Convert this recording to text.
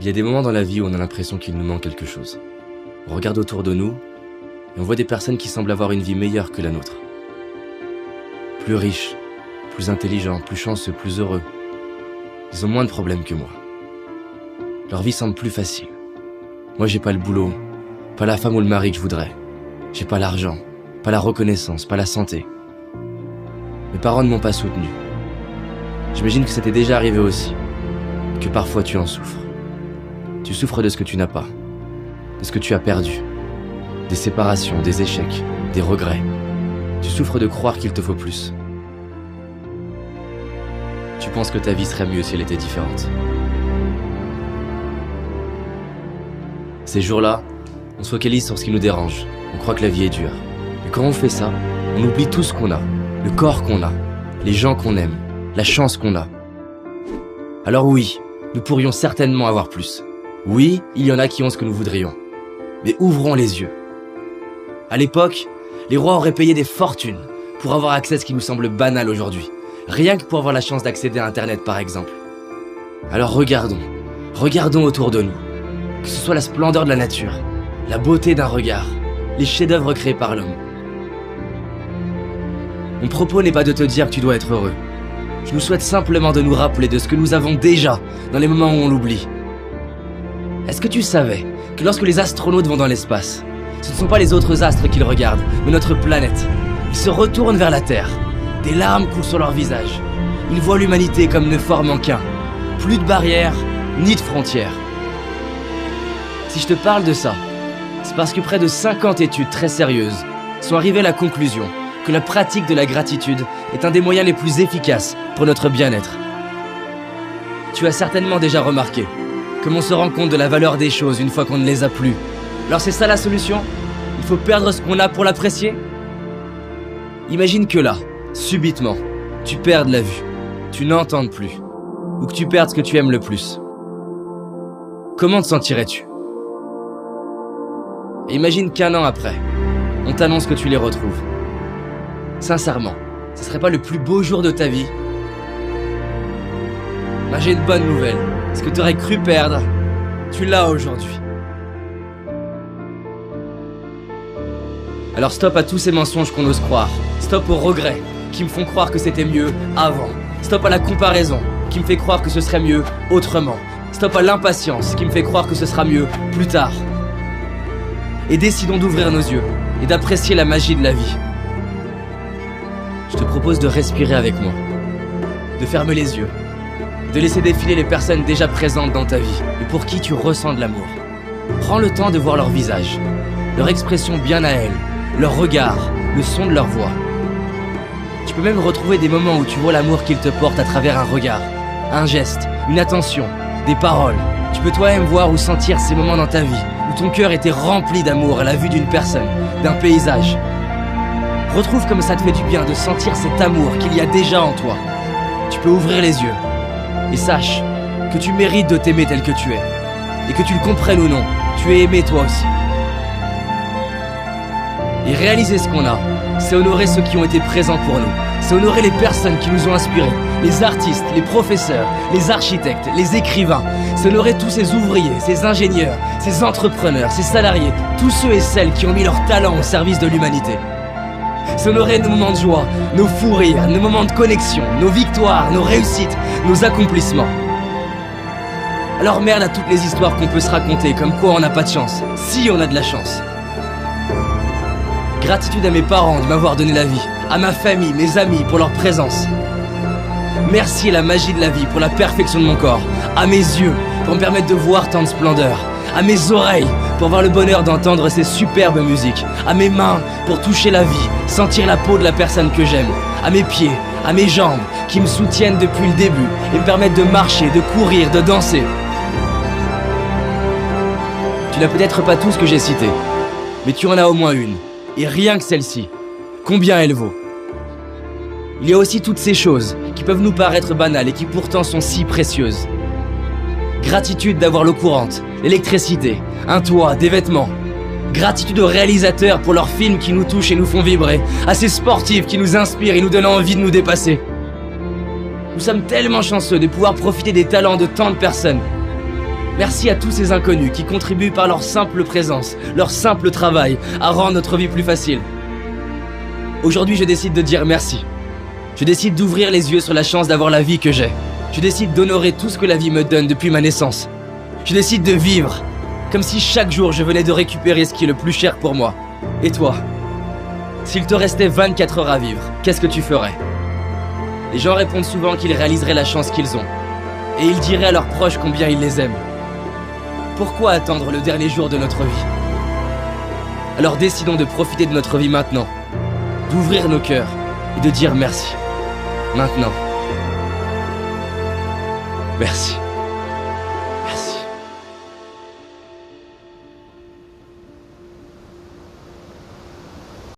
Il y a des moments dans la vie où on a l'impression qu'il nous manque quelque chose. On regarde autour de nous et on voit des personnes qui semblent avoir une vie meilleure que la nôtre. Plus riches, plus intelligents, plus chanceux, plus heureux. Ils ont moins de problèmes que moi. Leur vie semble plus facile. Moi, j'ai pas le boulot, pas la femme ou le mari que je voudrais. J'ai pas l'argent, pas la reconnaissance, pas la santé. Mes parents ne m'ont pas soutenu. J'imagine que ça t'est déjà arrivé aussi, que parfois tu en souffres. Tu souffres de ce que tu n'as pas, de ce que tu as perdu, des séparations, des échecs, des regrets. Tu souffres de croire qu'il te faut plus. Tu penses que ta vie serait mieux si elle était différente. Ces jours-là, on se focalise sur ce qui nous dérange. On croit que la vie est dure. Et quand on fait ça, on oublie tout ce qu'on a, le corps qu'on a, les gens qu'on aime, la chance qu'on a. Alors oui, nous pourrions certainement avoir plus. Oui, il y en a qui ont ce que nous voudrions. Mais ouvrons les yeux. À l'époque, les rois auraient payé des fortunes pour avoir accès à ce qui nous semble banal aujourd'hui. Rien que pour avoir la chance d'accéder à Internet, par exemple. Alors regardons autour de nous. Que ce soit la splendeur de la nature, la beauté d'un regard, les chefs-d'œuvre créés par l'homme. Mon propos n'est pas de te dire que tu dois être heureux. Je nous souhaite simplement de nous rappeler de ce que nous avons déjà dans les moments où on l'oublie. Est-ce que tu savais que lorsque les astronautes vont dans l'espace, ce ne sont pas les autres astres qu'ils regardent, mais notre planète. Ils se retournent vers la Terre. Des larmes coulent sur leur visage. Ils voient l'humanité comme ne formant qu'un. Plus de barrières, ni de frontières. Si je te parle de ça, c'est parce que près de 50 études très sérieuses sont arrivées à la conclusion que la pratique de la gratitude est un des moyens les plus efficaces pour notre bien-être. Tu as certainement déjà remarqué comme on se rend compte de la valeur des choses une fois qu'on ne les a plus. Alors c'est ça la solution? Il faut perdre ce qu'on a pour l'apprécier? Imagine que là, subitement, tu perdes la vue, tu n'entendes plus, ou que tu perdes ce que tu aimes le plus. Comment te sentirais-tu? Et imagine qu'un an après, on t'annonce que tu les retrouves. Sincèrement, ce serait pas le plus beau jour de ta vie? Ben, j'ai une bonne nouvelle. Ce que tu aurais cru perdre, tu l'as aujourd'hui. Alors stop à tous ces mensonges qu'on ose croire. Stop aux regrets qui me font croire que c'était mieux avant. Stop à la comparaison qui me fait croire que ce serait mieux autrement. Stop à l'impatience qui me fait croire que ce sera mieux plus tard. Et décidons d'ouvrir nos yeux et d'apprécier la magie de la vie. Je te propose de respirer avec moi, de fermer les yeux, de laisser défiler les personnes déjà présentes dans ta vie et pour qui tu ressens de l'amour. Prends le temps de voir leur visage, leur expression bien à elles, leur regard, le son de leur voix. Tu peux même retrouver des moments où tu vois l'amour qu'ils te portent à travers un regard, un geste, une attention, des paroles. Tu peux toi-même voir ou sentir ces moments dans ta vie où ton cœur était rempli d'amour à la vue d'une personne, d'un paysage. Retrouve comme ça te fait du bien de sentir cet amour qu'il y a déjà en toi. Tu peux ouvrir les yeux et sache que tu mérites de t'aimer tel que tu es. Et que tu le comprennes ou non, tu es aimé toi aussi. Et réaliser ce qu'on a, c'est honorer ceux qui ont été présents pour nous. C'est honorer les personnes qui nous ont inspirés, les artistes, les professeurs, les architectes, les écrivains. C'est honorer tous ces ouvriers, ces ingénieurs, ces entrepreneurs, ces salariés, tous ceux et celles qui ont mis leur talent au service de l'humanité. C'est honorer nos moments de joie, nos fous rires, nos moments de connexion, nos victoires, nos réussites, nos accomplissements. Alors merde à toutes les histoires qu'on peut se raconter, comme quoi on n'a pas de chance, si on a de la chance. Gratitude à mes parents de m'avoir donné la vie, à ma famille, mes amis pour leur présence. Merci à la magie de la vie pour la perfection de mon corps, à mes yeux pour me permettre de voir tant de splendeur, à mes oreilles pour avoir le bonheur d'entendre ces superbes musiques, à mes mains pour toucher la vie, sentir la peau de la personne que j'aime, à mes pieds, à mes jambes qui me soutiennent depuis le début et me permettent de marcher, de courir, de danser. Tu n'as peut-être pas tout ce que j'ai cité, mais tu en as au moins une. Et rien que celle-ci, combien elle vaut? Il y a aussi toutes ces choses qui peuvent nous paraître banales et qui pourtant sont si précieuses. Gratitude d'avoir l'eau courante, l'électricité, un toit, des vêtements. Gratitude aux réalisateurs pour leurs films qui nous touchent et nous font vibrer, à ces sportifs qui nous inspirent et nous donnent envie de nous dépasser. Nous sommes tellement chanceux de pouvoir profiter des talents de tant de personnes. Merci à tous ces inconnus qui contribuent par leur simple présence, leur simple travail, à rendre notre vie plus facile. Aujourd'hui, je décide de dire merci. Je décide d'ouvrir les yeux sur la chance d'avoir la vie que j'ai. Je décide d'honorer tout ce que la vie me donne depuis ma naissance. Je décide de vivre, comme si chaque jour je venais de récupérer ce qui est le plus cher pour moi. Et toi? S'il te restait 24 heures à vivre, qu'est-ce que tu ferais? Les gens répondent souvent qu'ils réaliseraient la chance qu'ils ont. Et ils diraient à leurs proches combien ils les aiment. Pourquoi attendre le dernier jour de notre vie? Alors décidons de profiter de notre vie maintenant, d'ouvrir nos cœurs et de dire merci. Maintenant. Merci.